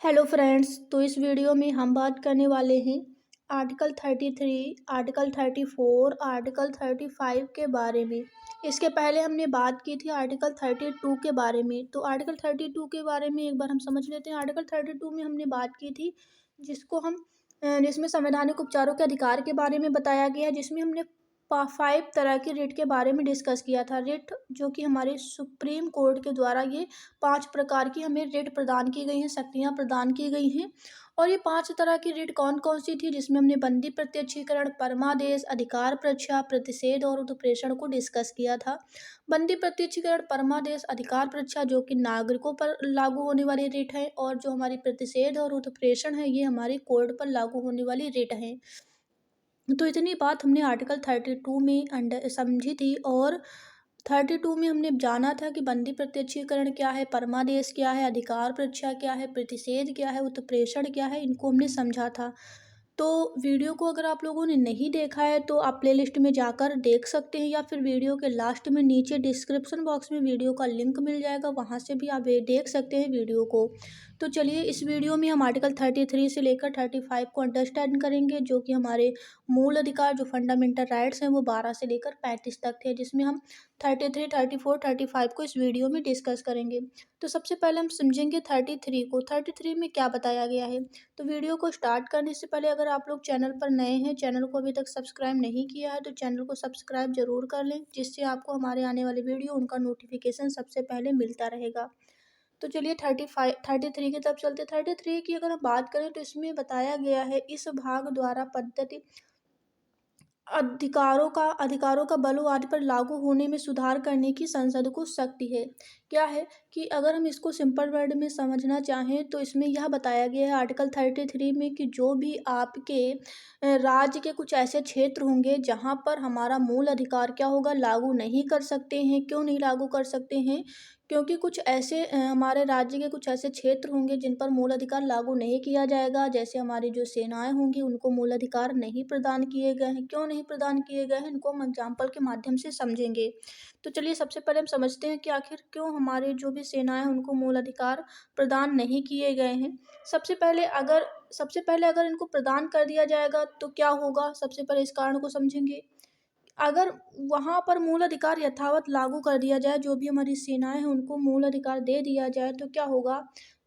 Hello friends. तो इस video में हम बात करने वाले हैं आर्टिकल 33, आर्टिकल 34, आर्टिकल 35 के बारे में। इसके पहले हमने बात की थी आर्टिकल 32 के बारे में। तो आर्टिकल 32 के बारे में एक बार हम समझ लेते हैं। आर्टिकल 32 में हमने बात की थी जिसमें संवैधानिक उपचारों के अधिकार के बारे में बताया गया है, जिसमें हमने 5 तरह की रिट के बारे में डिस्कस किया था। रिट जो कि हमारे सुप्रीम कोर्ट के द्वारा ये 5 प्रकार की हमें रिट प्रदान की गई हैं, शक्तियाँ प्रदान की गई हैं। और ये 5 तरह की रिट कौन कौन सी थी, जिसमें हमने बंदी प्रत्यक्षीकरण, परमादेश, अधिकार परीक्षा, प्रतिषेध और उत्प्रेषण को डिस्कस किया था। बंदी प्रत्यक्षीकरण, परमादेश, अधिकार परीक्षा जो कि नागरिकों पर लागू होने वाली रिट है, और जो हमारी प्रतिषेध और उत्प्रेषण है ये हमारी कोर्ट पर लागू होने वाली रिट है। तो इतनी बात हमने आर्टिकल 32 में समझी थी। और 32 में हमने जाना था कि बंदी प्रत्यक्षीकरण क्या है, परमादेश क्या है, अधिकार परीक्षा क्या है, प्रतिषेध क्या है, उत्प्रेषण क्या है, इनको हमने समझा था। तो वीडियो को अगर आप लोगों ने नहीं देखा है तो आप प्लेलिस्ट में जाकर देख सकते हैं, या फिर वीडियो के लास्ट में नीचे डिस्क्रिप्शन बॉक्स में वीडियो का लिंक मिल जाएगा, वहाँ से भी आप देख सकते हैं वीडियो को। तो चलिए, इस वीडियो में हम आर्टिकल 33 से लेकर 35 को अंडरस्टैंड करेंगे, जो कि हमारे मूल अधिकार जो फंडामेंटल राइट्स हैं वो 12 से लेकर 35 तक थे, जिसमें हम 33, 34, 35 को इस वीडियो में डिस्कस करेंगे। तो सबसे पहले हम समझेंगे 33 को। 33 में क्या बताया गया है। तो वीडियो को स्टार्ट करने से पहले अगर आप लोग चैनल पर नए हैं, चैनल को अभी तक सब्सक्राइब नहीं किया है, तो चैनल को सब्सक्राइब जरूर कर लें, जिससे आपको हमारे आने वाले वीडियो उनका नोटिफिकेशन सबसे पहले मिलता रहेगा। तो चलिए 33 की तरफ चलते। 33 की अगर हम बात करें तो इसमें बताया गया है, इस भाग द्वारा पद्धति अधिकारों का बलों आदि पर लागू होने में सुधार करने की संसद को शक्ति है। क्या है कि अगर हम इसको सिंपल वर्ड में समझना चाहें तो इसमें यह बताया गया है आर्टिकल 33 में कि जो भी आपके राज्य के कुछ ऐसे क्षेत्र होंगे जहां पर हमारा मूल अधिकार क्या होगा, लागू नहीं कर सकते हैं। क्यों नहीं लागू कर सकते हैं? क्योंकि कुछ ऐसे हमारे राज्य के कुछ ऐसे क्षेत्र होंगे जिन पर मूल अधिकार लागू नहीं किया जाएगा। जैसे हमारी जो सेनाएं होंगी उनको मूल अधिकार नहीं प्रदान किए गए हैं। क्यों नहीं प्रदान किए गए हैं, इनको हम एग्जाम्पल के माध्यम से समझेंगे। तो चलिए, सबसे पहले हम समझते हैं कि आखिर क्यों हमारे जो भी सेनाएं हैं उनको मूल अधिकार प्रदान नहीं किए गए हैं। सबसे पहले अगर इनको प्रदान कर दिया जाएगा तो क्या होगा, सबसे पहले इस कारण को समझेंगे। अगर वहाँ पर मूल अधिकार यथावत लागू कर दिया जाए, जो भी हमारी सेनाएं हैं उनको मूल अधिकार दे दिया जाए, तो क्या होगा,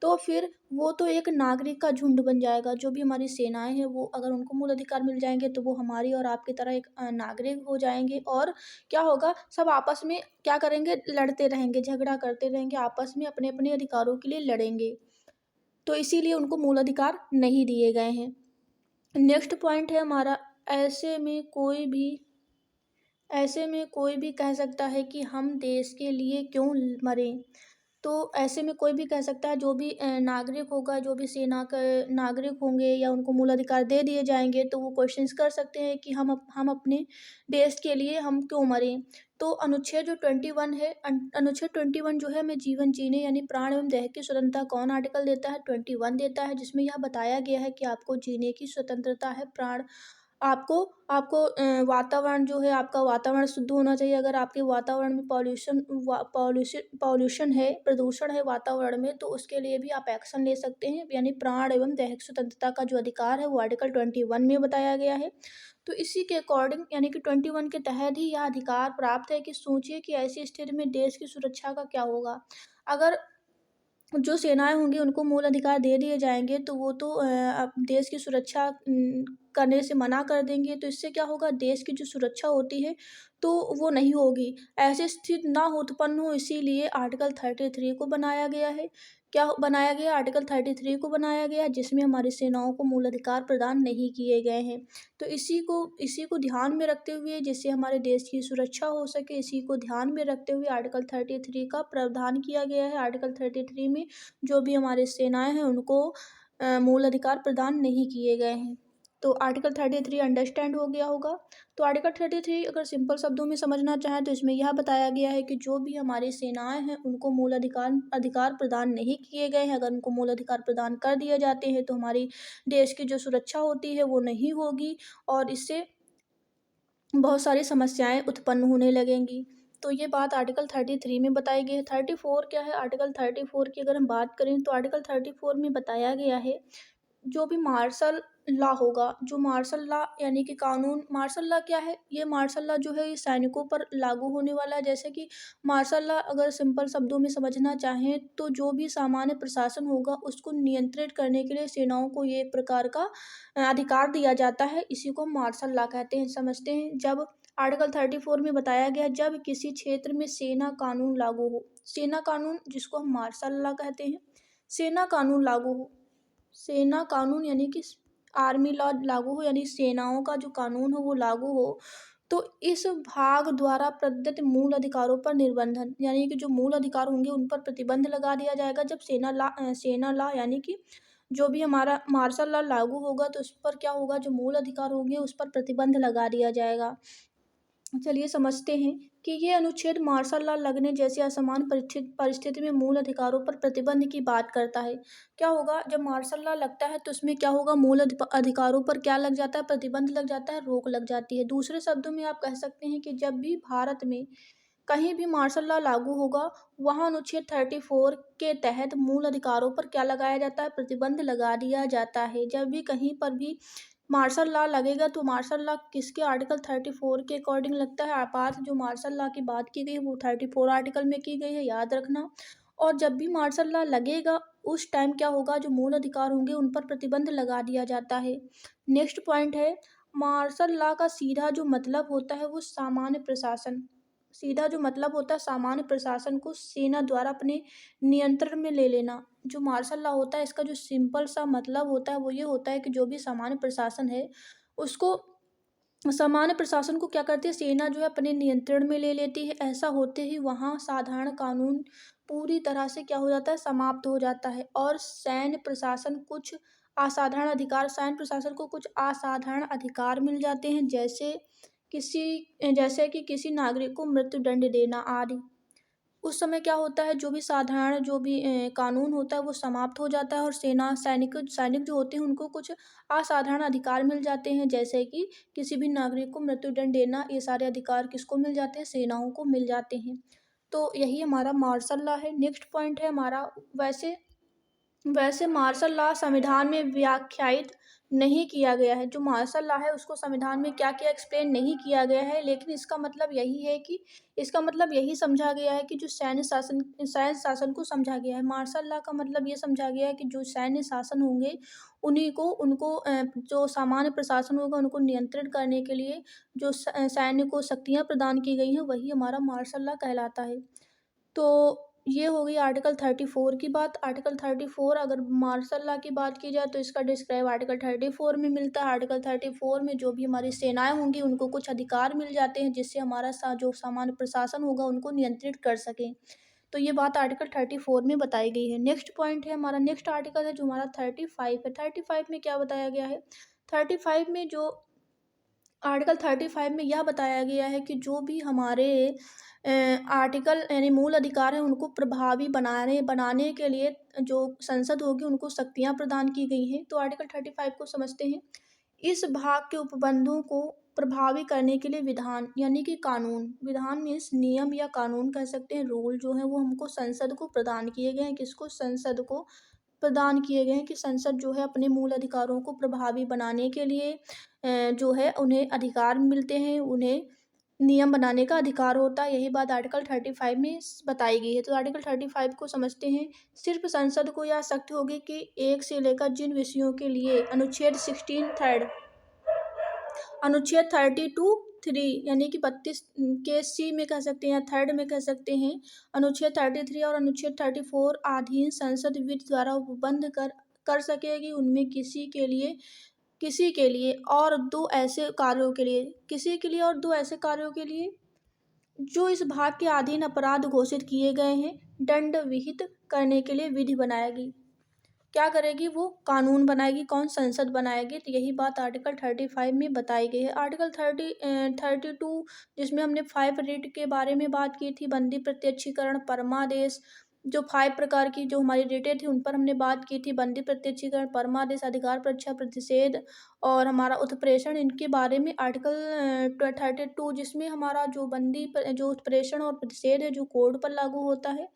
तो फिर वो तो एक नागरिक का झुंड बन जाएगा। जो भी हमारी सेनाएं हैं वो अगर उनको मूल अधिकार मिल जाएंगे तो वो हमारी और आपकी तरह एक नागरिक हो जाएंगे। और क्या होगा, सब आपस में क्या करेंगे, लड़ते रहेंगे, झगड़ा करते रहेंगे, आपस में अपने अपने अधिकारों के लिए लड़ेंगे। तो इसीलिए उनको मूल अधिकार नहीं दिए गए हैं। नेक्स्ट पॉइंट है हमारा, ऐसे में कोई भी कह सकता है कि हम देश के लिए क्यों मरें। तो ऐसे में कोई भी कह सकता है, जो भी नागरिक होगा, जो भी सेना का नागरिक होंगे या उनको मूल अधिकार दे दिए जाएंगे, तो वो क्वेश्चंस कर सकते हैं कि हम अपने देश के लिए हम क्यों मरें। तो अनुच्छेद जो 21 है, अनुच्छेद 21 जो है, हमें जीवन जीने यानी प्राण एवं देह की स्वतंत्रता कौन आर्टिकल देता है, 21 देता है, जिसमें यह बताया गया है कि आपको जीने की स्वतंत्रता है। प्राण आपको आपको वातावरण जो है, आपका वातावरण शुद्ध होना चाहिए। अगर आपके वातावरण में पॉल्यूशन है, प्रदूषण है वातावरण में, तो उसके लिए भी आप एक्शन ले सकते हैं। यानी प्राण एवं दैहिक स्वतंत्रता का जो अधिकार है वो आर्टिकल 21 में बताया गया है। तो इसी के अकॉर्डिंग यानी कि 21 के तहत ही यह अधिकार प्राप्त है। कि सोचिए कि ऐसी स्थिति में देश की सुरक्षा का क्या होगा। अगर जो सेनाएं होंगी उनको मूल अधिकार दे दिए जाएंगे तो वो तो देश की सुरक्षा करने से मना कर देंगे। तो इससे क्या होगा, देश की जो सुरक्षा होती है तो वो नहीं होगी। ऐसी स्थिति ना उत्पन्न हो, इसीलिए आर्टिकल 33 को बनाया गया है। क्या बनाया गया, आर्टिकल 33 को बनाया गया, जिसमें हमारी सेनाओं को मूल अधिकार प्रदान नहीं किए गए हैं। तो इसी को ध्यान में रखते हुए, जिससे हमारे देश की सुरक्षा हो सके, इसी को ध्यान में रखते हुए आर्टिकल 33 का प्रावधान किया गया है। आर्टिकल 33 में जो भी हमारे सेनाएं हैं उनको मूल अधिकार प्रदान नहीं किए गए हैं। तो आर्टिकल 33 अंडरस्टैंड हो गया होगा। तो आर्टिकल 33 अगर सिंपल शब्दों में समझना चाहें तो इसमें यह बताया गया है कि जो भी हमारी सेनाएं हैं उनको मूल अधिकार प्रदान नहीं किए गए हैं। अगर उनको मूल अधिकार प्रदान कर दिए जाते हैं तो हमारी देश की जो सुरक्षा होती है वो नहीं होगी, और इससे बहुत सारी समस्याएं उत्पन्न होने लगेंगी। तो ये बात आर्टिकल 33 में बताई गई है। 34 क्या है? आर्टिकल 34 की अगर हम बात करें तो आर्टिकल 34 में बताया गया है, जो भी मार्शल लॉ होगा, जो मार्शल लॉ यानी कि कानून, मार्शल लॉ क्या है? ये मार्शल लॉ जो है ये सैनिकों पर लागू होने वाला है। जैसे कि मार्शल लॉ अगर सिंपल शब्दों में समझना चाहें तो जो भी सामान्य प्रशासन होगा उसको नियंत्रित करने के लिए सेनाओं को ये एक प्रकार का अधिकार दिया जाता है। इसी को मार्शल लॉ कहते हैं। समझते हैं, जब आर्टिकल 34 में बताया गया, जब किसी क्षेत्र में सेना कानून लागू हो, सेना कानून जिसको हम मार्शल लॉ कहते हैं, सेना कानून लागू हो, सेना कानून यानी कि आर्मी लॉ लागू हो, यानी सेनाओं का जो कानून हो वो लागू हो, तो इस भाग द्वारा प्रदत्त मूल अधिकारों पर निर्बंधन यानी कि जो मूल अधिकार होंगे उन पर प्रतिबंध लगा दिया जाएगा। जब सेना लॉ यानी कि जो भी हमारा मार्शल लॉ लागू होगा तो उस पर क्या होगा, जो मूल अधिकार होंगे उस पर प्रतिबंध लगा दिया जाएगा। चलिए समझते हैं कि ये अनुच्छेद मार्शल लॉ लगने जैसी असामान्य परिस्थिति में मूल अधिकारों पर प्रतिबंध की बात करता है। क्या होगा, जब मार्शल लॉ लगता है तो उसमें क्या होगा, मूल अधिकारों पर क्या लग जाता है, प्रतिबंध लग जाता है, रोक लग जाती है। दूसरे शब्दों में आप कह सकते हैं कि जब भी भारत में कहीं भी मार्शल लॉ लागू होगा, वहाँ अनुच्छेद 34 के तहत मूल अधिकारों पर क्या लगाया जाता है, प्रतिबंध लगा दिया जाता है। जब भी कहीं पर भी मार्शल लॉ लगेगा तो मार्शल लॉ किसके आर्टिकल 34 के अकॉर्डिंग लगता है। आपात जो मार्शल लॉ की बात की गई वो 34 आर्टिकल में की गई है, याद रखना। और जब भी मार्शल लॉ लगेगा उस टाइम क्या होगा, जो मूल अधिकार होंगे उन पर प्रतिबंध लगा दिया जाता है। नेक्स्ट पॉइंट है, मार्शल लॉ का सीधा जो मतलब होता है वो सामान्य प्रशासन, सीधा जो मतलब होता है सामान्य प्रशासन को सेना द्वारा अपने नियंत्रण में ले लेना। जो मार्शल लॉ होता है इसका जो सिंपल सा मतलब होता है वो ये होता है कि जो भी सामान्य प्रशासन है उसको, सामान्य प्रशासन को क्या करती है सेना जो है अपने नियंत्रण में ले लेती है। ऐसा होते ही वहाँ साधारण कानून पूरी तरह से क्या हो जाता है, समाप्त हो जाता है। और सैन्य प्रशासन कुछ असाधारण अधिकार, सैन्य प्रशासन को कुछ असाधारण अधिकार मिल जाते हैं, जैसे कि किसी नागरिक को मृत्युदंड देना आदि। उस समय क्या होता है, जो भी साधारण जो भी कानून होता है वो समाप्त हो जाता है और सैनिक सैनिक जो होते हैं उनको कुछ असाधारण अधिकार मिल जाते हैं, जैसे कि किसी भी नागरिक को मृत्युदंड देना। ये सारे अधिकार किसको मिल जाते हैं, सेनाओं को मिल जाते हैं। तो यही हमारा मार्शल लॉ है। नेक्स्ट पॉइंट है हमारा, वैसे वैसे मार्शल लॉ संविधान में व्याख्यायित नहीं किया गया है। जो मार्शल लॉ है उसको संविधान में क्या किया, एक्सप्लेन नहीं किया गया है, लेकिन इसका मतलब यही है कि इसका मतलब यही समझा गया है कि जो सैन्य शासन को समझा गया है। मार्शल लॉ का मतलब ये समझा गया है कि जो सैन्य शासन होंगे उन्हीं को उनको जो सामान्य प्रशासन होगा उनको नियंत्रित करने के लिए जो सैन्य को शक्तियाँ प्रदान की गई हैं वही हमारा मार्शल लॉ कहलाता है। तो ये हो गई आर्टिकल 34 की बात। आर्टिकल 34 अगर मार्शल लॉ की बात की जाए तो इसका डिस्क्राइब आर्टिकल 34 में मिलता है। आर्टिकल 34 में जो भी हमारी सेनाएं होंगी उनको कुछ अधिकार मिल जाते हैं जिससे हमारा जो सामान्य प्रशासन होगा उनको नियंत्रित कर सकें। तो ये बात आर्टिकल 34 में बताई गई है। नेक्स्ट पॉइंट है हमारा, नेक्स्ट आर्टिकल है जो हमारा 35 है। 35 में क्या बताया गया है, 35 में जो आर्टिकल 35 में यह बताया गया है कि जो भी हमारे आर्टिकल यानी मूल अधिकार हैं उनको प्रभावी बनाने के लिए जो संसद होगी उनको शक्तियाँ प्रदान की गई हैं। तो आर्टिकल 35 को समझते हैं। इस भाग के उपबंधों को प्रभावी करने के लिए विधान यानी कि कानून, विधान मीन्स नियम या कानून कह सकते हैं, रूल जो है वो हमको संसद को प्रदान किए गए हैं। किसको, संसद को प्रदान किए गए हैं कि संसद जो है अपने मूल अधिकारों को प्रभावी बनाने के लिए जो है उन्हें अधिकार मिलते हैं, उन्हें नियम बनाने का अधिकार होता है। यही बात आर्टिकल 35 में बताई गई है। तो आर्टिकल 35 को समझते हैं। सिर्फ संसद को यह शक्ति होगी कि एक से लेकर जिन विषयों के लिए अनुच्छेद 16 थर्ड, अनुच्छेद 32(3) यानी कि 32 के सी में कह सकते हैं या थर्ड में कह सकते हैं, अनुच्छेद 33 और अनुच्छेद 34 अधीन संसद विधि द्वारा उपबंध कर सकेगी। उनमें किसी के लिए और दो ऐसे कार्यों के लिए, किसी के लिए और दो ऐसे कार्यों के लिए जो इस भाग के अधीन अपराध घोषित किए गए हैं, दंड विहित करने के लिए विधि बनाएगी। क्या करेगी, वो कानून बनाएगी। कौन, संसद बनाएगी। तो यही बात आर्टिकल 35 में बताई गई है। आर्टिकल 32 जिसमें हमने 5 रेट के बारे में बात की थी, बंदी प्रत्यक्षीकरण, परमादेश, जो 5 प्रकार की जो हमारी डेटें थी उन पर हमने बात की थी। बंदी प्रत्यक्षीकरण, परमादेश, अधिकार परीक्षा, प्रतिषेध और हमारा उत्प्रेषण, इनके बारे में आर्टिकल 32, जिसमें हमारा जो जो उत्प्रेषण और प्रतिषेध है जो कोर्ट पर लागू होता है,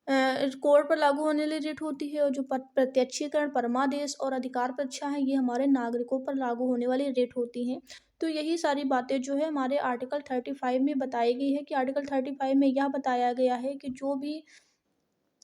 कोर्ट पर लागू होने वाली रिट होती है, और जो प्रत्यक्षीकरण, परमादेश और अधिकार परीक्षा है ये हमारे नागरिकों पर लागू होने वाली रिट होती हैं। तो यही सारी बातें जो है हमारे आर्टिकल 35 में बताई गई है कि आर्टिकल 35 में यह बताया गया है कि जो भी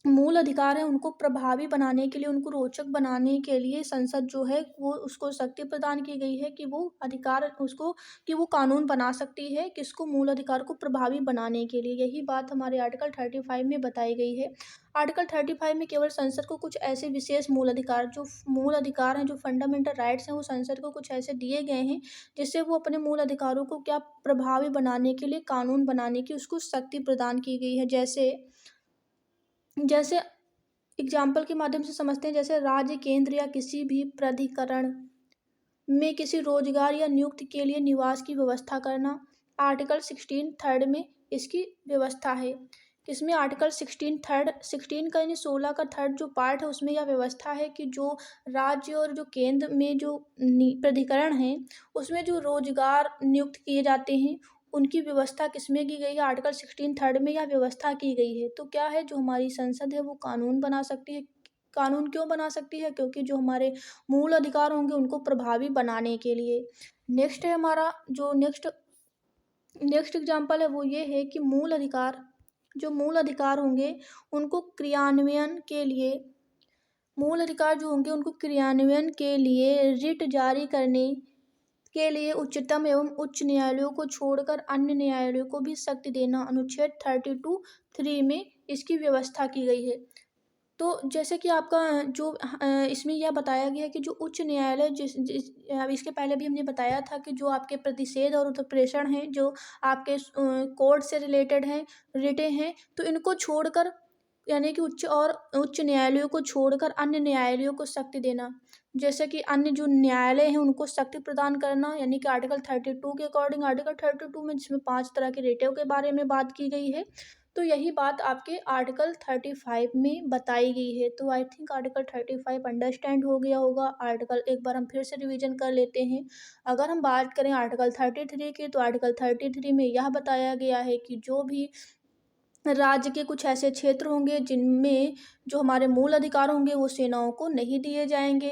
मूल अधिकार है उनको प्रभावी बनाने के लिए, उनको रोचक बनाने के लिए संसद जो है वो उसको शक्ति प्रदान की गई है कि वो अधिकार उसको कि वो कानून बना सकती है किसको, मूल अधिकार को प्रभावी बनाने के लिए। यही बात हमारे आर्टिकल 35 में बताई गई है। आर्टिकल 35 में केवल संसद को कुछ ऐसे विशेष मूल अधिकार हैं, जो फंडामेंटल राइट्स हैं, वो संसद को कुछ ऐसे दिए गए हैं जिससे वो अपने मूल अधिकारों को क्या प्रभावी बनाने के लिए, कानून बनाने की उसको शक्ति प्रदान की गई है। जैसे जैसे एग्जाम्पल के माध्यम से समझते हैं, जैसे राज्य, केंद्र या किसी भी प्राधिकरण में किसी रोजगार या नियुक्ति के लिए निवास की व्यवस्था करना। आर्टिकल 16 थर्ड में इसकी व्यवस्था है। इसमें आर्टिकल 16 का यानी 16 का थर्ड जो पार्ट है उसमें यह व्यवस्था है कि जो राज्य और जो केंद्र में जो प्राधिकरण हैं उसमें जो रोजगार नियुक्त किए जाते हैं उनकी व्यवस्था किसमें की गई है, आर्टिकल 16 थर्ड में यह व्यवस्था की गई है। तो क्या है, जो हमारी संसद है वो कानून बना सकती है। कानून क्यों बना सकती है, क्योंकि जो हमारे मूल अधिकार होंगे उनको प्रभावी बनाने के लिए। नेक्स्ट है हमारा जो नेक्स्ट एग्जाम्पल है वो ये है कि जो मूल अधिकार होंगे उनको क्रियान्वयन के लिए मूल अधिकार जो होंगे उनको क्रियान्वयन के लिए रिट जारी करने के लिए उच्चतम एवं उच्च न्यायालयों को छोड़कर अन्य न्यायालयों को भी शक्ति देना अनुच्छेद 32(3) में इसकी व्यवस्था की गई है। तो जैसे कि आपका इसमें यह बताया गया है कि जो उच्च न्यायालय अब इसके पहले भी हमने बताया था कि जो आपके प्रतिषेध और उत्प्रेषण हैं जो आपके कोर्ट से रिलेटेड हैं, रिटें हैं, तो इनको छोड़कर यानी कि उच्च न्यायालयों को छोड़कर अन्य न्यायालयों को शक्ति देना। जैसे कि अन्य जो न्यायालय हैं उनको शक्ति प्रदान करना, यानी कि आर्टिकल 32 के अकॉर्डिंग, आर्टिकल 32 में जिसमें 5 तरह के रिटों के बारे में बात की गई है। तो यही बात आपके आर्टिकल 35 में बताई गई है। तो आई थिंक आर्टिकल 35 अंडरस्टैंड हो गया होगा। आर्टिकल एक बार हम फिर से रिवीजन कर लेते हैं। अगर हम बात करें आर्टिकल 33 की, तो आर्टिकल 33 में यह बताया गया है कि जो भी राज्य के कुछ ऐसे क्षेत्र होंगे जिनमें जो हमारे मूल अधिकार होंगे वो सेनाओं को नहीं दिए जाएंगे।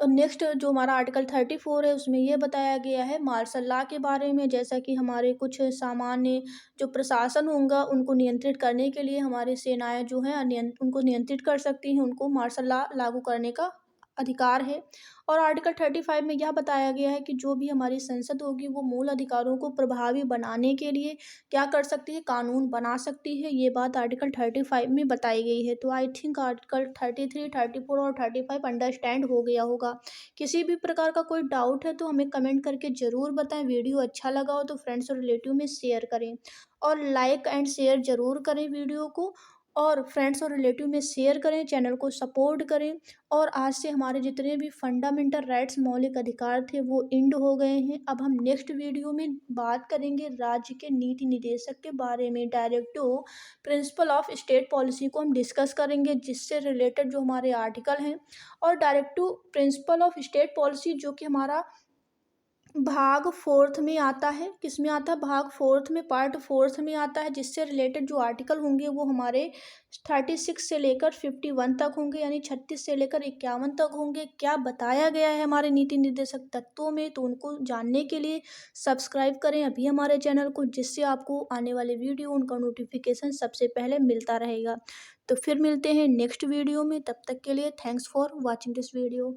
और नेक्स्ट जो हमारा आर्टिकल 34 है उसमें ये बताया गया है मार्शल लॉ के बारे में, जैसा कि हमारे कुछ सामान्य जो प्रशासन होगा उनको नियंत्रित करने के लिए हमारी सेनाएं जो हैं उनको नियंत्रित कर सकती हैं, उनको मार्शल लॉ लागू करने का अधिकार है। और आर्टिकल 35 में यह बताया गया है कि जो भी हमारी संसद होगी वो मूल अधिकारों को प्रभावी बनाने के लिए क्या कर सकती है, कानून बना सकती है। ये बात आर्टिकल 35 में बताई गई है। तो आई थिंक आर्टिकल 33, 34 और 35 अंडरस्टैंड हो गया होगा। किसी भी प्रकार का कोई डाउट है तो हमें कमेंट करके ज़रूर बताएं। वीडियो अच्छा लगा हो तो फ्रेंड्स और रिलेटिव में शेयर करें, और लाइक एंड शेयर ज़रूर करें वीडियो को, और फ्रेंड्स और रिलेटिव में शेयर करें, चैनल को सपोर्ट करें। और आज से हमारे जितने भी फंडामेंटल राइट्स, मौलिक अधिकार थे वो एंड हो गए हैं। अब हम नेक्स्ट वीडियो में बात करेंगे राज्य के नीति निदेशक के बारे में। Directive principle of state policy को हम डिस्कस करेंगे, जिससे रिलेटेड जो हमारे आर्टिकल हैं। और directive principle of state policy जो कि हमारा भाग 4th में आता है, किस में आता है, भाग 4th में, पार्ट 4th में आता है, जिससे रिलेटेड जो आर्टिकल होंगे वो हमारे 36 से लेकर 51 तक होंगे, यानी 36 से लेकर 51 तक होंगे। क्या बताया गया है हमारे नीति निर्देशक तत्वों में, तो उनको जानने के लिए सब्सक्राइब करें अभी हमारे चैनल को, जिससे आपको आने वाले वीडियो उनका नोटिफिकेशन सबसे पहले मिलता रहेगा। तो फिर मिलते हैं नेक्स्ट वीडियो में, तब तक के लिए thanks for watching this video.